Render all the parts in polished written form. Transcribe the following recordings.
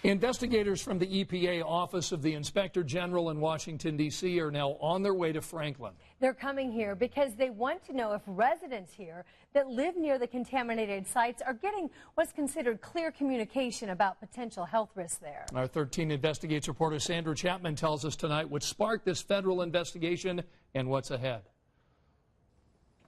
Investigators from the EPA Office of the Inspector General in Washington, D.C. are now on their way to Franklin. They're coming here because they want to know if residents here that live near the contaminated sites are getting what's considered clear communication about potential health risks there. Our 13 Investigates reporter Sandra Chapman tells us tonight what sparked this federal investigation and what's ahead.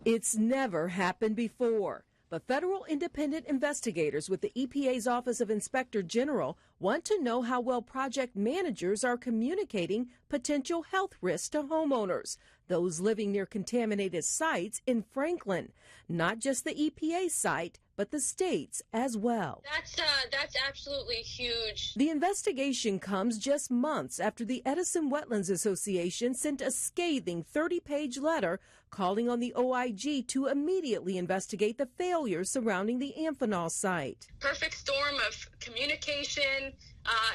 It's never happened before. But federal independent investigators with the EPA's Office of Inspector General want to know how well project managers are communicating potential health risks to homeowners, those living near contaminated sites in Franklin. Not just the EPA site, but the state's as well. That's absolutely huge. The investigation comes just months after the Edison Wetlands Association sent a scathing 30-page letter calling on the OIG to immediately investigate the failures surrounding the Amphenol site. Perfect storm of communication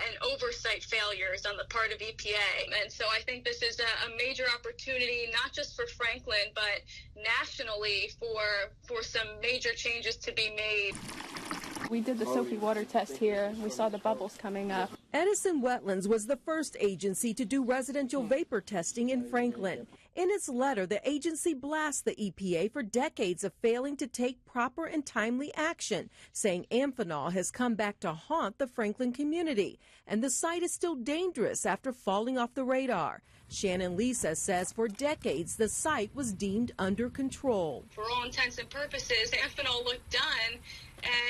and oversight failures on the part of EPA. And so I think this is a major opportunity, not just for Franklin, but nationally for some major changes to be made. We did the soapy water test here. We saw the bubbles coming up. Edison Wetlands was the first agency to do residential vapor testing in Franklin. In its letter, the agency blasts the EPA for decades of failing to take proper and timely action, saying Amphenol has come back to haunt the Franklin community, and the site is still dangerous after falling off the radar. Shannon Lisa says for decades the site was deemed under control. For all intents and purposes, Amphenol looked done,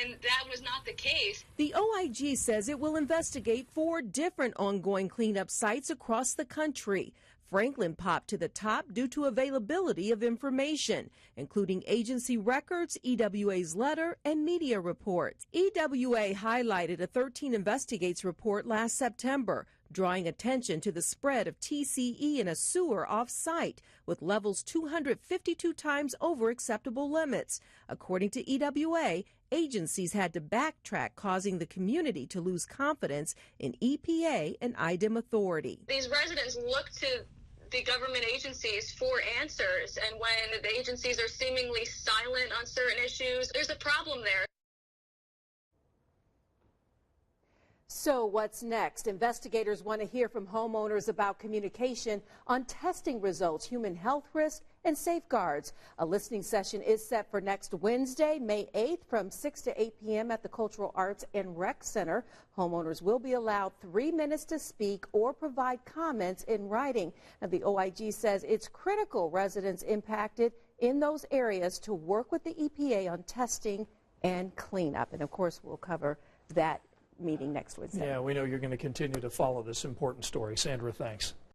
and that was not the case. The OIG says it will investigate 4 different ongoing cleanup sites across the country. Franklin popped to the top due to availability of information, including agency records, EWA's letter, and media reports. EWA highlighted a 13 Investigates report last September, drawing attention to the spread of TCE in a sewer off-site, with levels 252 times over acceptable limits. According to EWA, agencies had to backtrack, causing the community to lose confidence in EPA and IDEM authority. These residents look to the government agencies for answers, and when the agencies are seemingly silent on certain issues, there's a problem there. So what's next? Investigators want to hear from homeowners about communication on testing results, human health risks, and safeguards. A listening session is set for next Wednesday, May 8th from 6 to 8 p.m. at the Cultural Arts and Rec Center. Homeowners will be allowed 3 minutes to speak or provide comments in writing. Now, the OIG says it's critical residents impacted in those areas to work with the EPA on testing and cleanup. And of course, we'll cover that meeting next Wednesday. Yeah, we know you're going to continue to follow this important story. Sandra, thanks.